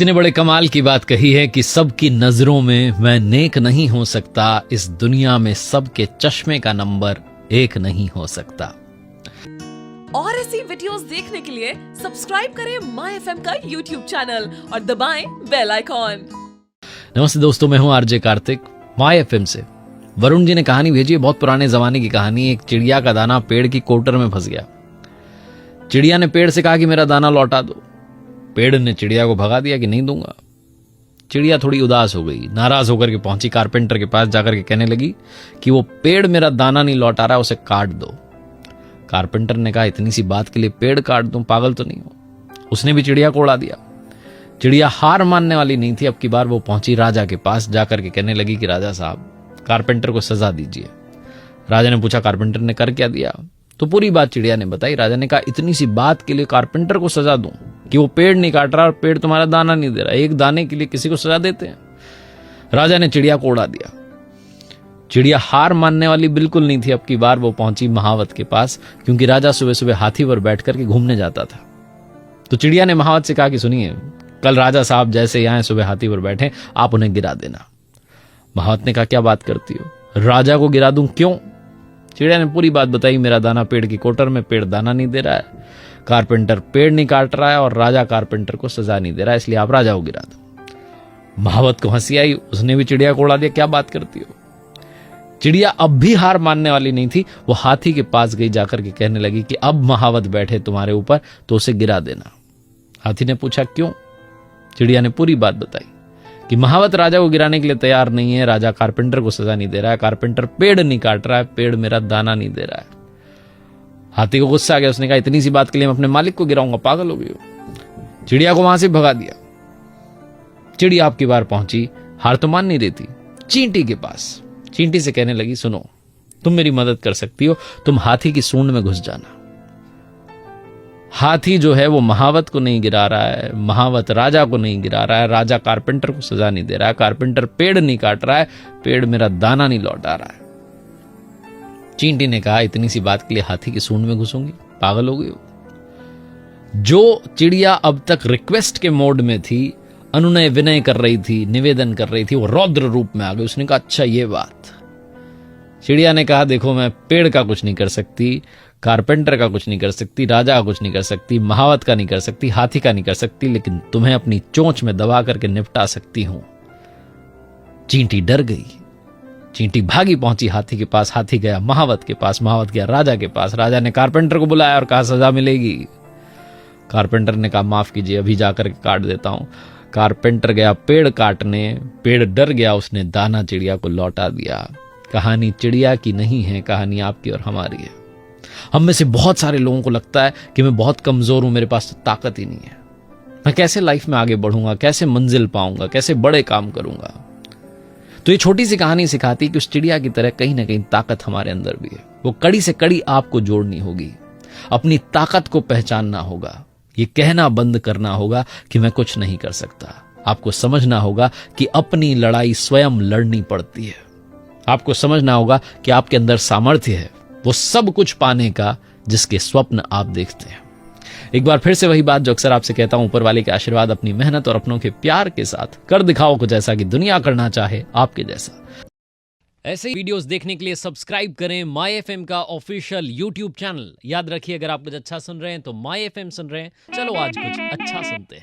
किसी ने बड़े कमाल की बात कही है कि सबकी नजरों में मैं नेक नहीं हो सकता, इस दुनिया में सबके चश्मे का नंबर 1 नहीं हो सकता। और ऐसी वीडियोस देखने के लिए सब्सक्राइब करें माय एफएम का यूट्यूब चैनल और दबाएं बेल आइकॉन। नमस्ते दोस्तों, मैं हूं आरजे कार्तिक, माय एफएम से। वरुण जी ने कहानी भेजी है, बहुत पुराने जमाने की कहानी। एक चिड़िया का दाना पेड़ की कोटर में फंस गया। चिड़िया ने पेड़ से कहा कि मेरा दाना लौटा दो। पेड़ ने चिड़िया को भगा दिया कि नहीं दूंगा। चिड़िया थोड़ी उदास हो गई, नाराज होकर के पहुंची कारपेंटर के पास, जाकर के कहने लगी कि वो पेड़ मेरा दाना नहीं लौटा रहा, उसे काट दो। कारपेंटर ने कहा, इतनी सी बात के लिए पेड़ काट दूं, पागल तो नहीं हो। उसने भी चिड़िया को उड़ा दिया। चिड़िया हार मानने वाली नहीं थी। अब की बार वो पहुंची राजा के पास, जाकर के कहने लगी कि राजा साहब, कारपेंटर को सजा दीजिए। राजा ने पूछा, कारपेंटर ने कर क्या दिया? तो पूरी बात चिड़िया ने बताई। राजा ने कहा, इतनी सी बात के लिए कारपेंटर को सजा दूं कि वो पेड़ नहीं काट रहा और पेड़ तुम्हारा दाना नहीं दे रहा? एक दाने के लिए किसी को सजा देते हैं? राजा ने चिड़िया को उड़ा दिया। चिड़िया हार मानने वाली बिल्कुल नहीं थी। अब की बार वो पहुंची महावत के पास, क्योंकि राजा सुबह सुबह हाथी पर बैठ करके घूमने जाता था। तो चिड़िया ने महावत से कहा कि सुनिए, कल राजा साहब जैसे आए सुबह हाथी पर बैठे, आप उन्हें गिरा देना। महावत ने कहा, क्या बात करती हो, राजा को गिरा दूं? क्यों? चिड़िया ने पूरी बात बताई। मेरा दाना पेड़ की कोटर में, पेड़ दाना नहीं दे रहा है, कारपेंटर पेड़ नहीं काट रहा है और राजा कारपेंटर को सजा नहीं दे रहा है, इसलिए आप राजा को गिरा दो। महावत को हंसी आई, उसने भी चिड़िया को उड़ा दिया। क्या बात करती हो? चिड़िया अब भी हार मानने वाली नहीं थी। वो हाथी के पास गई, जाकर के कहने लगी कि अब महावत बैठे तुम्हारे ऊपर तो उसे गिरा देना। हाथी ने पूछा, क्यों? चिड़िया ने पूरी बात बताई कि महावत राजा को गिराने के लिए तैयार नहीं है, राजा कारपेंटर को सजा नहीं दे रहा है, कारपेंटर पेड़ नहीं काट रहा है, पेड़ मेरा दाना नहीं दे रहा है। हाथी को गुस्सा आ गया। उसने कहा, इतनी सी बात के लिए मैं अपने मालिक को गिराऊंगा, पागल हो गई हो। चिड़िया को वहां से भगा दिया। चिड़िया आपकी बार पहुंची, हार तो मान नहीं देती, चींटी के पास। चींटी से कहने लगी, सुनो, तुम मेरी मदद कर सकती हो, तुम हाथी की सूंड में घुस जाना। हाथी जो है वो महावत को नहीं गिरा रहा है, महावत राजा को नहीं गिरा रहा है, राजा कारपेंटर को सजा नहीं दे रहा है, कारपेंटर पेड़ नहीं काट रहा है, पेड़ मेरा दाना नहीं लौटा रहा है। चींटी ने कहा, इतनी सी बात के लिए हाथी की सूंड में घुसूंगी, पागल हो गई हो। जो चिड़िया अब तक रिक्वेस्ट के मोड में थी, अनुनय विनय कर रही थी, निवेदन कर रही थी, वो रौद्र रूप में आ गई। उसने कहा, अच्छा ये बात। चिड़िया ने कहा, देखो, मैं पेड़ का कुछ नहीं कर सकती, कारपेंटर का कुछ नहीं कर सकती, राजा का कुछ नहीं कर सकती, महावत का नहीं कर सकती, हाथी का नहीं कर सकती, लेकिन तुम्हें अपनी चोंच में दबा करके निपटा सकती हूं। चींटी डर गई। चींटी भागी पहुंची हाथी के पास। हाथी गया महावत के पास, महावत गया राजा के पास। राजा ने कारपेंटर को बुलाया और कहा, सजा मिलेगी। कारपेंटर ने कहा, माफ कीजिए, अभी जाकर के काट देता हूं। कारपेंटर गया पेड़ काटने, पेड़ डर गया, उसने दाना चिड़िया को लौटा दिया। कहानी चिड़िया की नहीं है, कहानी आपकी और हमारी है। हम में से बहुत सारे लोगों को लगता है कि मैं बहुत कमजोर हूं, मेरे पास तो ताकत ही नहीं है, मैं कैसे लाइफ में आगे बढ़ूंगा, कैसे मंजिल पाऊंगा, कैसे बड़े काम करूंगा। तो ये छोटी सी कहानी सिखाती है कि उस चिड़िया की तरह कहीं ना कहीं ताकत हमारे अंदर भी है। वो कड़ी से कड़ी आपको जोड़नी होगी, अपनी ताकत को पहचानना होगा, ये कहना बंद करना होगा कि मैं कुछ नहीं कर सकता। आपको समझना होगा कि अपनी लड़ाई स्वयं लड़नी पड़ती है। आपको समझना होगा कि आपके अंदर सामर्थ्य है वो सब कुछ पाने का जिसके स्वप्न आप देखते हैं। एक बार फिर से वही बात जो अक्सर आपसे कहता हूं, ऊपर वाले के आशीर्वाद, अपनी मेहनत और अपनों के प्यार के साथ कर दिखाओ कुछ ऐसा कि दुनिया करना चाहे आपके जैसा। ऐसे ही वीडियोस देखने के लिए सब्सक्राइब करें माय एफएम का ऑफिशियल यूट्यूब चैनल। याद रखिए, अगर आप कुछ अच्छा सुन रहे हैं तो माय एफएम सुन रहे हैं। चलो आज कुछ अच्छा सुनते हैं।